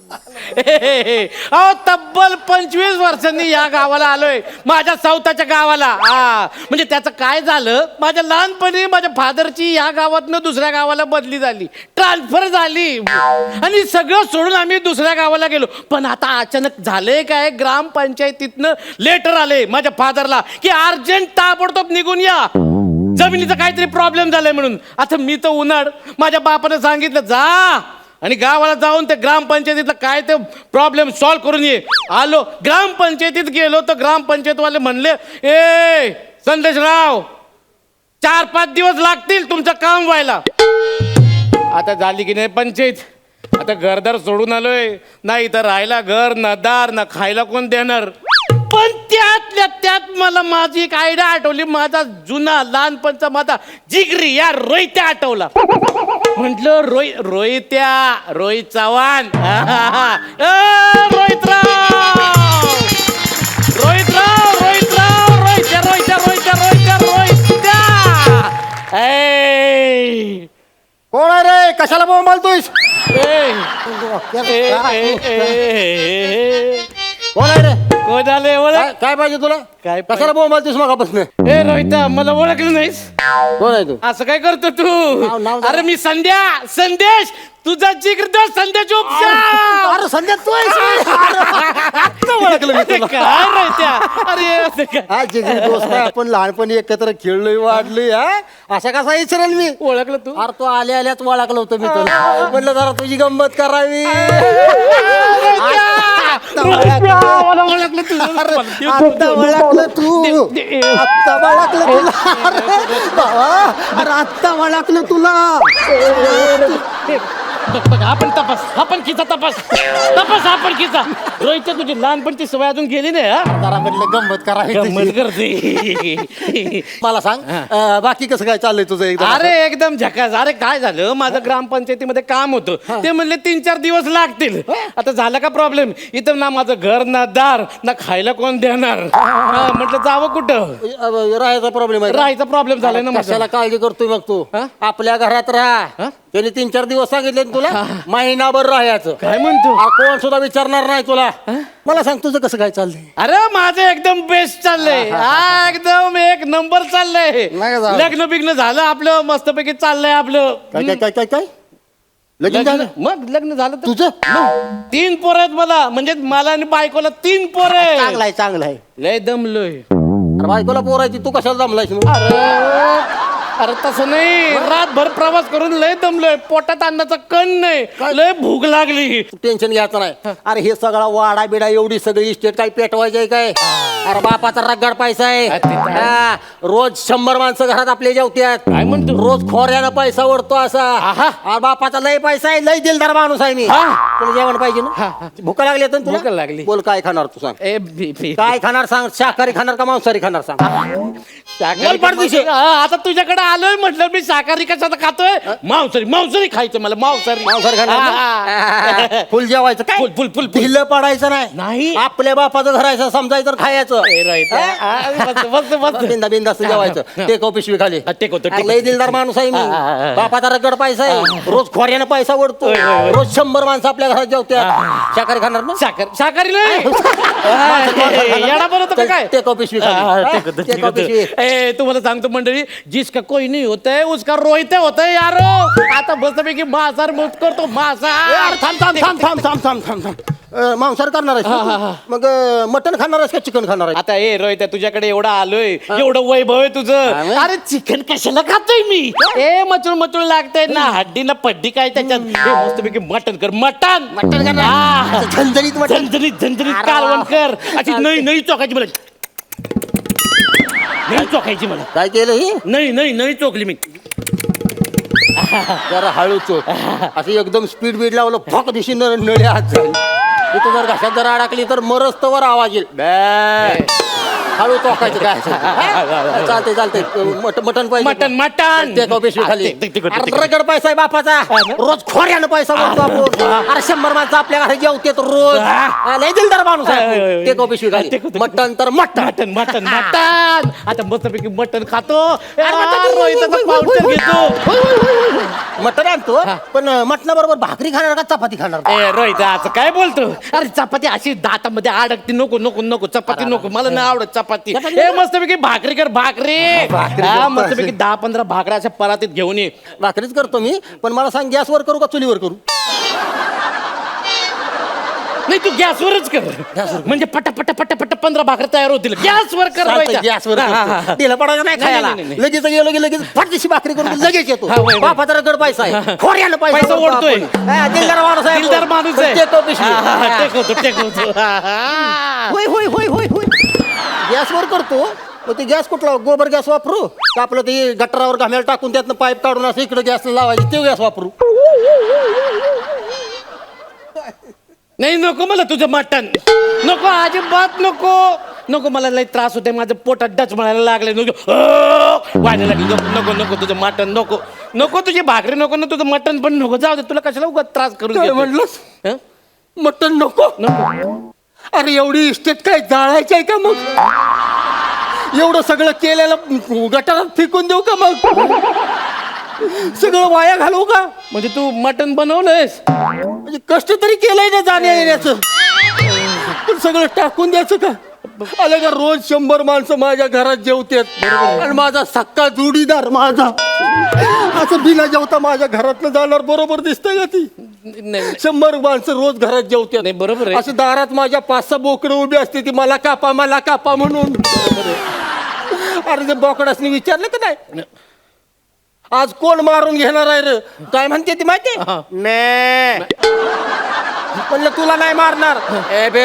अहो तब्बल 25 वर्षांनी या गावाला आलोय, माझ्या सौताच्या गावाला. म्हणजे त्याचं काय झालं, माझ्या लहानपणी माझ्या फादरची या गावातनं दुसऱ्या गावाला बदली झाली, ट्रान्सफर झाली आणि सगळं सोडून आम्ही दुसऱ्या गावाला गेलो. पण आता अचानक झालंय काय, ग्रामपंचायतीतनं लेटर आले माझ्या फादरला की अर्जंट ताबडतोब निघून या, जमिनीचा काहीतरी प्रॉब्लेम झालाय म्हणून. आता मी तर उन्हाळ माझ्या बापाने सांगितलं जा आणि गावाला जाऊन ते ग्रामपंचायतीतला काय ते प्रॉब्लेम सॉल्व्ह करून ये. आलो ग्रामपंचायतीत गेलो तर ग्रामपंचायतवाले म्हणले ए संदेशराव 4-5 दिवस लागतील तुमचं काम व्हायला. आता झाली की नाही पंचायत, आता घरदार सोडून आलोय, नाही तर राहायला घर ना दार ना खायला कोण देणार. पण त्यातल्या त्यात मला माझी एक आयडिया आठवली, माझा जुना लहानपणचा माझा जिगरी या रोहित्या आठवला. म्हटलं रोहित चव्हाण. रोहितराव कोण आहे रे, कशाला बोंबालतोयस? कोण आहे रे? कोण आले ओळख? काय पाहिजे तुला? काय कशाला बोंबालतोयस मगापासून? ए रोहिता, मला ओळखलं नाहीस? कोण आहे तू? असं काय करतो तू? नाव अरे मी संदेश, तुझा जिगरदार संदेश उपशाम. अरे संध्या तू आहेस? आत्ता ओळखलं मी तुला. काय रोहित्या, अरे असं काय? हा जिगरी दोस्त आहे, आपण लहानपणी एकत्र खेळलोय वाढलोय. असा कसा विचारेल मी? ओळखलं तू? अरे तू आल्याच ओळखलं होतं मी तुला. म्हटलं जरा तुझी गंमत करावी. मला ओळखलं तू. आत्ता ओळखलं तू. आत्ता ओळखलं तुला. अरे बाबा, अरे आत्ता ओळखलं तुला. बघ आपण आपण किचा तपास आपण किचा. रोहित तुझी लहानपणची सवय अजून गेली नाही. जरा म्हटलं गंमत करावी गंमत तुझी. करते. मला सांग बाकी कसं काय चाललंय तुझं? एकदम अरे एकदम झकास. अरे काय झालं, माझं ग्रामपंचायतीमध्ये काम होतं, ते म्हणले 3-4 दिवस लागतील. आता झाला का प्रॉब्लेम, इथं ना माझं घर ना दार ना खायला कोण देणार. म्हटलं जावं कुठं, राहायचा प्रॉब्लेम आहे का? राहायचा प्रॉब्लेम झालाय ना माझा. कशाला काळजी करतोय मग तू? आपल्या घरात राहा. त्यांनी 3-4 दिवस सांगितले तुला, महिनाभर राहायचं. काय म्हणतो? कोण सुद्धा विचारणार नाही तुला. मला सांग तुझं कसं काय चाललंय? अरे माझं एकदम बेस्ट चाललंय. एकदम एक नंबर चाललंय. नाही का? लग्न बिग्न झालं आपलं, मस्तपैकी चाललंय आपलं. काय काय काय काय काय लगीन झालं? मग लग्न झालं तर तुझं? 3 पोरं आहेत मला, म्हणजे मला आणि बायकोला 3 पोरं आहेत. चांगलं आहे चांगलं आहे. लय दमलोय. अरे बायकोला पोरायची, तू कशाला जमलायस मग? अरे तसं नाही, रातभर प्रवास करून लय दमलोय, पोटात अन्नाचा कण नाही, लय भूक लागली. टेन्शन घ्यायचं नाही. अरे हे सगळा वाडा बिडा एवढी सगळी इस्टेट काही पेटवायची आहे काय? अरे बापाचा रगड पैसा आहे. हा, रोज 100 माणसं घरात आपले जेवत्यात. काय म्हणतो? रोज खोऱ्यानं पैसा ओढतो असा. अरे बापाचा लय पैसा आहे, लय दिलदार माणूस आहे मी. तुला जेवण पाहिजे ना? भूक लागली तर तुला? भूक लागली. बोल काय खाणार तू सांग? काय खाणार सांग? शाकाहारी खाणार का मांसाहारी खाणार सांग? बोल पाडदिशी. आता तुझ्याकडे आलोय म्हटलं, मी शाकाहारी कशाला खातोय? मांसाहारी खायचं मला. मांसाहारी खाणार? फुल जेवायचं काय? फुल ढिल्लं पडायचं नाही. नाही. आपल्या बापाचं घरायचं समजायचं, खायचं. बिंदास्त जेवायचं. टेक पिशवी खाली. लय दिलदार माणूस आहे मी. बापाचा रगड पैसा आहे, रोज खोऱ्यानं पैसा ओढतो. रोज 100 माणसं आपल्या घरात जेवत्यात. शाकाहारी खाणार ना? शाकाहारी नाही. येडा बनवतो काय? टेक पिशवी खाली. टेक पिशवी. ए तुम्हाला सांगतो मंडळी, जिसका कोई नहीं होता है उसका रोहित होता है यारो. आता बसपैकी मांसाहार मुक्त करतो. मांसाहार. मांसाहार करणार आहेस? मग मटन खाणार आहेस का चिकन खाणार आहे? आता ए रोहित, तुझ्याकडे एवढं आलोय, एवढं वैभव आहे तुझं. अरे चिकन कशाला खातोय मी? ए मचूळ लागतंय ना, हड्डी ना पड्डी काय त्याच्यात. मस्तपैकी मटन कर. मटन करणार? झणझणीत मटण. झणझणीत कालवण कर. अशी नाही चोखायची मला. नाही चोखायची मला. काय केलं ही? नाही चोखली मी. जरा हळू चोख. असं एकदम स्पीड बीड लावलं, फक दिशी नळी हात जाईल. इथं जर घशात जर अडकली तर मरस्तवर आवाज येईल बॅ. हळू टोकायचं काय असेल ते. हा? चालतंय चालतंय मटन पाहिजे मटण मटण ते पिशवी खाली तिकडे रगड पैसा आहे बापाचा रोज खोऱ्यानं पैसा भरतो आपण. अरे 100 माणसं आपल्या घरात जेवतेत रोज लय दिलदार माणूस आहे ते पिशवी खाली मटन तर मटन मटण मटण मटण आता मस्तपैकी मटण खातो रोहितचा पावडर घेतो मटन आणतो पण मटणाबरोबर भाकरी खाणार का चपाती खाणार ए रोहित असं काय बोलतो अरे चपाती अशी दातामध्ये अडकती नको नको नको चपाती नको मला नाही आवडत चपाती ए मस्तपैकी भाकरी कर भाकरी हा, मस्तपैकी 10-15 भाकऱ्या अशा परातीत घेऊन ये भाकरीच करतो मी पण मला सांग गॅसवर करू का चुलीवर करू नाही तू गॅसवरच कर म्हणजे पटा पटा पटा पटा 15 भाकऱ्या तयार होतील गॅसवर कर रोहित. गॅसवर हा, हा, हा. दिलं पडायचं नाही नाही, खायला नाही, नाही. लगेच गेलो की लगेच फटकीशी भाकरी करून लगेच येतो हा, होय, होय. बापाचा रगड पैसा आहे खोऱ्यानं पैसा ओढतो ओढतोय. आपण. हा, दिलदार माणूस आहे दिलदार माणूस आहे. देतो पिशवी. हा, हा, हा, हा. टेकवतो टेकवतो हा, हा. होय होय होय होय होय गॅसवर करतो मग ते गॅस कुठला गोबर गॅस वापरू का आपलं ते गटारावर घामेल टाकून त्यातनं पाईप काढून असं इकडे गॅस लावायची ते गॅस वापरू नाही नको मला तुझं मटण नको अजिबात नको नको मला लई त्रास होते माझं पोटात डच म्हणायला लागले नको व्हायला लागले नको नको नको तुझं मटण नको नको तुझी भाकरी नको ना तुझं मटण पण नको जाऊ दे तुला कशाला उगाच त्रास करून काय घेतोय? म्हणलंस? हं? मटण नको नको अरे एवढी इस्टेट काय जाळायची आहे का मग एवढं सगळं केलेलं गटारात फेकून देऊ का मग सगळं वाया घालवू का म्हणजे तू मटण बनवलंयस म्हणजे कष्ट तरी केलंय ना जाण्या येण्याचं पण सगळं टाकून द्यायचं का आलं का रोज 100 माणसं माझ्या घरात जेवतात आणि माझा सक्का जोडीदार माझा असं बिना जेवता माझ्या घरातनं जाणार बरोबर दिसतंय का ती नाही 100 माणसं रोज घरात जेवतात नाही, बरोबर आहे. असं दारात माझ्या 5-6 बोकडं उभी असते ती मला कापा म्हणून अरे ते बोकडासनी विचारलं का नाही आज कोण मारून घेणार आहे रे काय म्हणते ती माहिती म्हणलं तुला नाही मारणार ए बे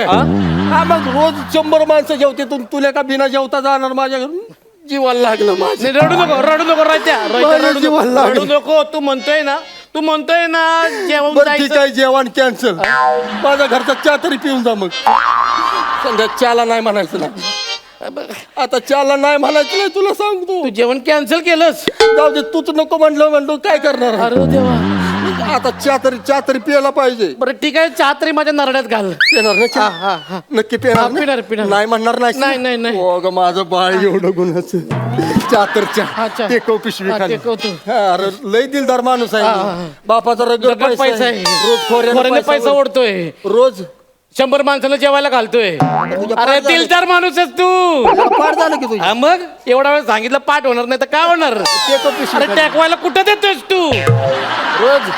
हा मग रोज 100 माणसं जेवते तुला का बिना जेवता जाणार माझ्या घरून जीवाला लागलं माझं नाही, रडू नको राहत्या माझ्या रडू जीवाला नको लागलं. रडू नको तू म्हणतोय ना जेवण बरं ठीक जायचं आहे जेवण कॅन्सल माझ्या घरचा चहा तरी पिऊन जा मग संध्या चहाला नाही म्हणायचं ना आता चहाला नाही म्हणायचं नाही तुला सांगतो तू जेवण कॅन्सल केलंस जाऊ दे तूच नको म्हणलो काय करणार अरे देवा आता चहा तरी पियाला पाहिजे बरं ठीक आहे चहा तरी माझ्या नरड्यात घाल पिणार ना चहा? नक्की पिणार ना? पिणार. नाही म्हणणार नाही, नाही, नाही. हो ग माझं बाळ एवढं गुन्हाचं चहा तर चहा चहा. टेकव पिशवी हा, खाली. टेकवतो. हा, अरे लय दिलदार माणूस आहे बापाचा रगड रगड पैसा आहे. रोज खोऱ्यानं पैसा ओढतोय रोज 100 माणसाला जेवायला घालतोय तुझ्या अरे पाठ झालं. दिलदार माणूस आहेस तू पाठ झालं की तुझी हा मग एवढा वेळ सांगितलं पाठ होणार नाही तर काय होणार टेकव पिशवी अरे खाली. टेकवायला कुठं देतोयस तू रोज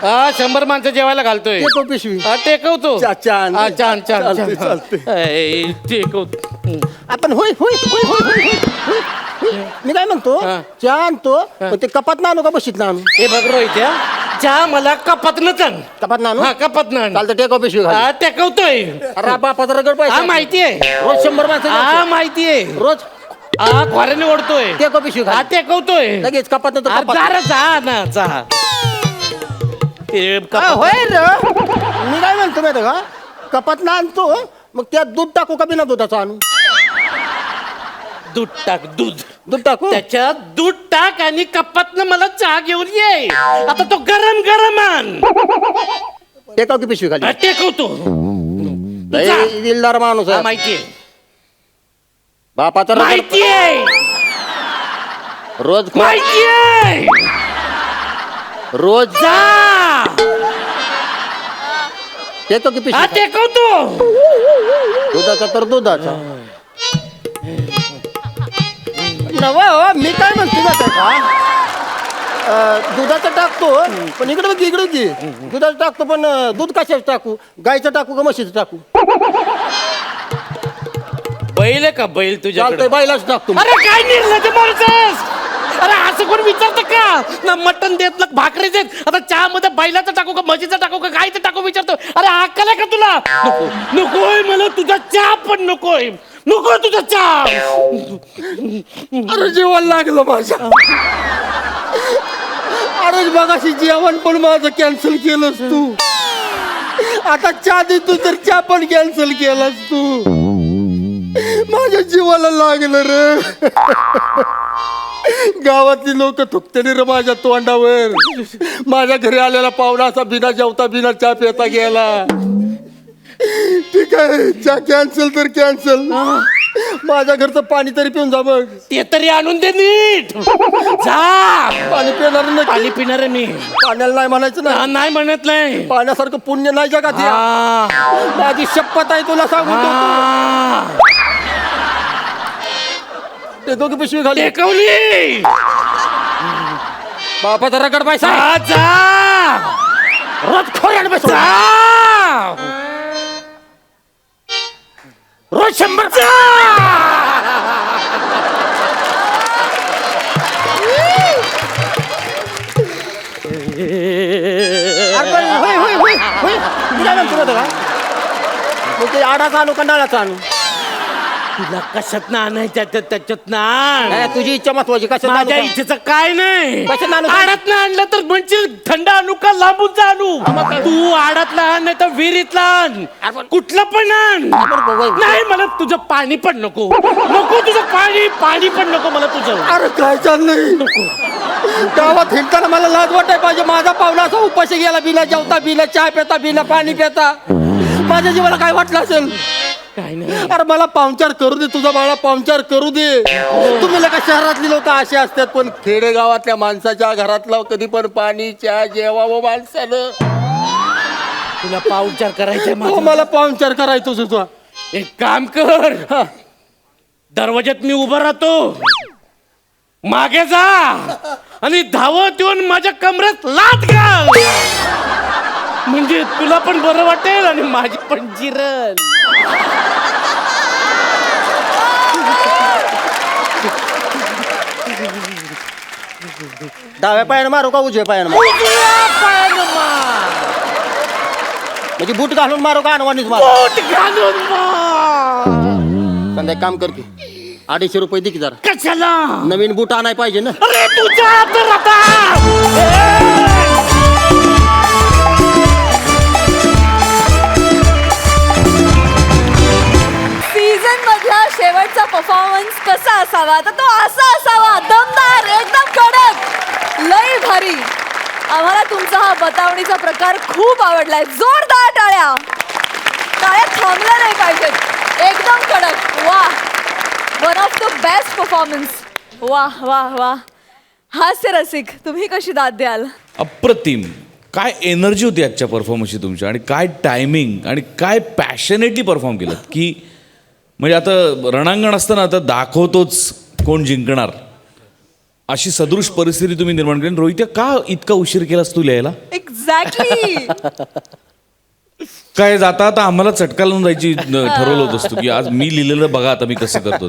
हा 100 माणसं जेवायला घालतोय टेकव पिशवी हा टेकवतो छान. हा, छान चालतंय, चालतंय. टेकवतो आपण होय होय होय होय होय होय, होय. मी काय म्हणतो हा. चहा आणतो पण ते कपात ना आणू का बशीत ना आणू हे बघ रोहित चहा मला कपातनं चांग कपात ना आणू हा कपातनं चालतं टेकव पिशवी खाली. हा टेकवतोय अरे बापाचा रगड पैसा हा माहिती आहे रोज 100 माणसं हा जेवतात. माहिती आहे रोज हा खोऱ्याने ओढतोय टेकव पिशवी हा खाली. टेकवतोय लगेच कपात नंतर अरे कपात. जा रे, जा ना जा ते हा, कपात- होय रे मी काय म्हणतो माहिती का कपात ना आणतो मग त्यात दूध टाकू का बिना दुधाचं आणू दूध टाक दूध दूध टाकू त्याच्यात दूध टाक आणि कपातनं मला चहा घेऊन ये आता तो गरम गरम आण टेकव की पिशवी खाली हा, टेकवतो लय जा. दिलदार माणूस हा, आहे माहितीये बापाचा रगड माहितीये रोज माहितीये रोज जा टेकव की हा पिशवी खाली. टेकवतो दुधाचा तर दुधाचा नवा हो, मी काय म्हणतो माहिती आहे का दुधाचं टाकतो पण इकडे बघ इकडे की दुधाचं टाकतो पण दूध कशाचं टाकू गायचं टाकू का म्हशीचं टाकू बैल आहे का बैल तुझ्याकडे चालतंय बाईलाच टाकतो अरे काय निर्लज माणूस आहेस? अरे असं कोण विचारतं का ना मटण देत ना भाकरी देत आता चहा मध्ये बैलाचं टाकू का म्हशीचं टाकू का गायचं टाकू विचारतो अरे अक्कल आहे का तुला नको नकोय मला तुझा चहा पण नकोय नको तुझा चहा अरे जेवण लागलं माझ्या अरे बघाशी जेवण पण माझं कॅन्सल केलंस तू आता चहा देतो तर चहा पण कॅन्सल केलास तू. माझ्या जीवाला लागलं रे. गावातली लोक थुकतेली रे माझ्या तोंडावर. माझ्या घरी आलेला पाहुणा असा बिना जेवता बिना चहा पिता गेला. ठीक आहे, चहा कॅन्सल तर कॅन्सल. माझ्या घरचं पाणी तरी पिऊन जा मग. ते तरी आणून दे नीट. जा. पाणी पिणार नाही. पाणी पिणार मी. पाण्याला नाही म्हणायचं ना. नाही म्हणत नाही. पाण्यासारखं पुण्य नाही जगात हे. माझी शपथ आहे तुला सांगू. ते दोघी पिशवी खाली टेकवली. बापाचा रगड पैसा. जा. रोज खोऱ्यात बस. रोज 100. ते आडाचा आणू कंडाळाचा आणू. तुला कशात ना आणायच्या त्याच्यात ना. तुझी इच्छा महत्वाची. कशा माझ्या इच्छेचं काय नाही. कशात आणू? आडात ना आणलं तर म्हणजे थंड आणू का लांबून आणू. तू आडातला आण नाही तर विहिरीतला आण. कुठलं पण आण. नाही मला तुझं पाणी पण नको. नको तुझं पाणी पण नको मला तुझं. अरे काय चाललंय. गावात हिंडताना मला लाज वाटाय पाहिजे. माझा पाहुणा असा उपाशी गेला बिना जेवता बिना चहा पिता बिना पाणी पिता. माझ्या जीवाला काय वाटलं असेल. काय नाही. अरे मला पाहुणचार करू दे. तुझा बाळा पाहुणचार करू दे. तुम्ही का शहरातली लोक अशी असतात पण खेडेगावातल्या माणसाच्या घरातला कधी पण पाणी चहा जेवावं माणसानं. तुला पाहुणचार करायचंय मला पाहुणचार करायचं तुझा. एक काम कर. दरवाज्यात मी उभा राहतो. मागे जा आणि धावत येऊन माझ्या कमरेत लाथ घाल. म्हणजे तुला पण बरं वाटेल आणि माझी पण जिरल. डाव्या पायानं मारू का उजव्या पायानं म्हणजे बूट घालून मारू का अनवाणीच मारू. संध्या काम कर की 250 रुपये दे की जरा. कशाला. नवीन बूट आणाय पाहिजे ना. अरे तुझ्या तर आता. सीझन मधला शेवटचा परफॉर्मन्स कसा असावा तर तो असा असावा. दमदार, एकदम कडक, लय भारी. आम्हाला तुमचा हा बतावणीचा प्रकार खूप आवडलाय. जोरदार टाळ्या. टाळ्या थांबल्या नाही पाहिजेत. एकदम कडक. वा, one of the best performance. वा वा वा. हास्य रसिक, तुम्ही कशी दाद द्याल. अप्रतिम. काय एनर्जी होती आजच्या परफॉर्मन्सची तुमच्या. आणि काय टायमिंग आणि काय पॅशनेटली परफॉर्म केलं की म्हणजे आता रणांगण असताना आता दाखवतोच कोण जिंकणार अशी सदृश परिस्थिती तुम्ही निर्माण केली. रोहित का इतका उशीर केलास तू लिहायला. एक्झॅक्टली. काय जाता आता आम्हाला चटका लावून जायची ठरवलं होतं असतो की आज मी लिहिलेलं बघा आता मी कसं करतो.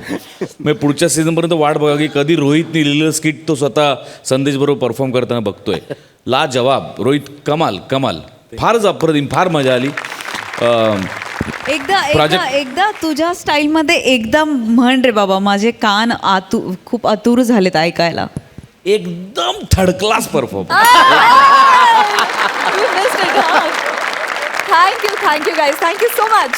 मग पुढच्या सीझनपर्यंत वाट बघा की कधी रोहितने लिहिलेलं स्किट तो स्वतः संदेश बरोबर परफॉर्म करताना बघतोय. ला जवाब. रोहित कमाल कमाल. फारच अप्रतिम. फार मजा आली. एकदा तुझ्या स्टाईलमध्ये एकदा म्हण रे बाबा. माझे कान खूप आतुर झालेत ऐकायला. एकदम third class perform. Thank you guys. Thank you so much.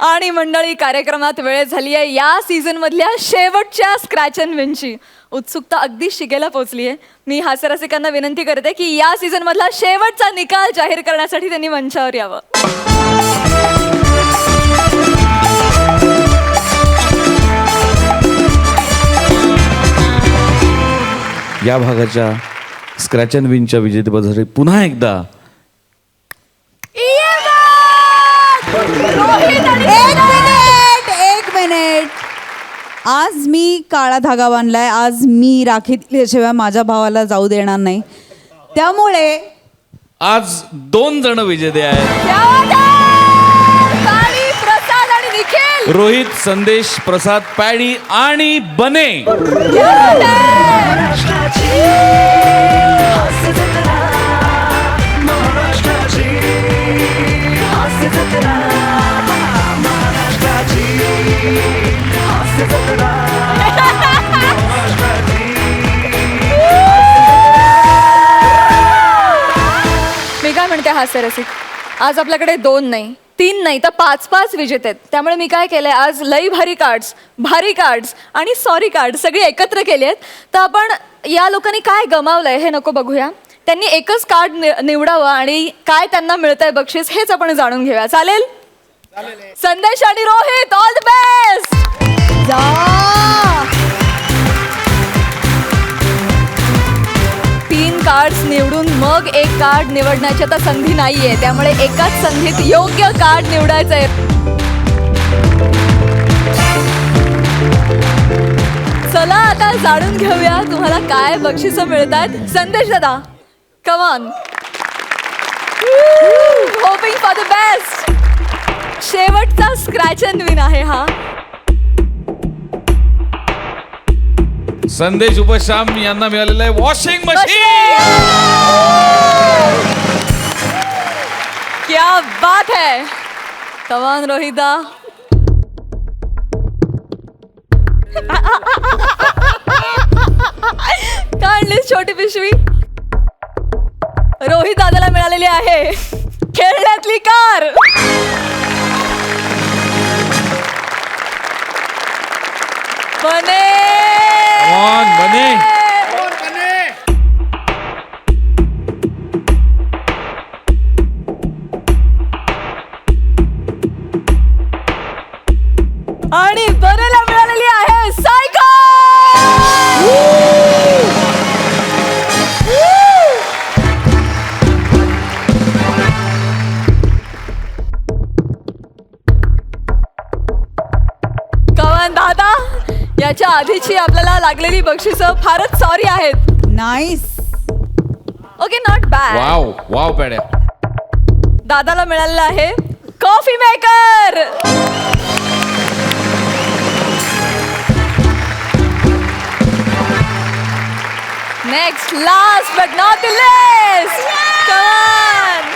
आणि मंडळी, कार्यक्रमात वेळ झाली आहे या सीझन मधल्या शेवटच्या स्क्रॅच अँड विनची. उत्सुकता अगदी शिगेला पोहोचली आहे. मी हास्यरसिकांना विनंती करते की या सीझन मधला शेवटचा निकाल जाहीर करण्यासाठी त्यांनी मंचावर यावं. या भागाच्या स्क्रॅच अँड विनच्या विजेतेपदासाठी पुन्हा एकदा एक मिनिट. आज मी काळा धागा बांधलाय. आज मी राखी दिल्याशिवाय माझ्या भावाला जाऊ देणार नाही. त्यामुळे आज 2 जण विजेते आहेत. पॅडी, प्रसाद आणि निखिल. रोहित, संदेश, प्रसाद, पॅडी आणि बने. हास्य रसिक आज आपल्याकडे 2 नाही 3 नाही तर 5 विजेते आहेत. त्यामुळे मी काय केलंय आज लई भारी कार्ड्स आणि सॉरी कार्ड सगळी एकत्र केली आहेत. तर आपण या लोकांनी काय गमावलंय हे नको बघूया. त्यांनी एकच कार्ड निवडावं आणि काय त्यांना मिळतंय बक्षीस हेच आपण जाणून घेऊया. चालेल? संदेश आणि Rohit all the best. 3 cards निवडून मग एक कार्ड निवडण्याची आता संधी नाहीये. त्यामुळे एकाच संधीत योग्य कार्ड निवडायचंय. चला आता जाणून घेऊया तुम्हाला काय बक्षीस मिळतात. संदेश दादा come on. Hoping for the best. शेवटचा स्क्रॅच अँड विन आहे हा. संदेश उपशाम यांना मिळालेलं आहे वॉशिंग मशीन. क्या बात है. कम ऑन रोहिता. काढलीस छोटी पिशवी. रोहित दादाला मिळालेली आहे खेळण्यातली कार. बने बने आणि बनेला मिळालेली आहे सायकल. कवन दादा याच्या आधीची आपल्याला लागलेली बक्षिसं फारच सॉरी आहेत. Nice. Okay not bad. Wow wow Padya. दादाला मिळालेलं आहे coffee maker. Next last but not the least. Come on.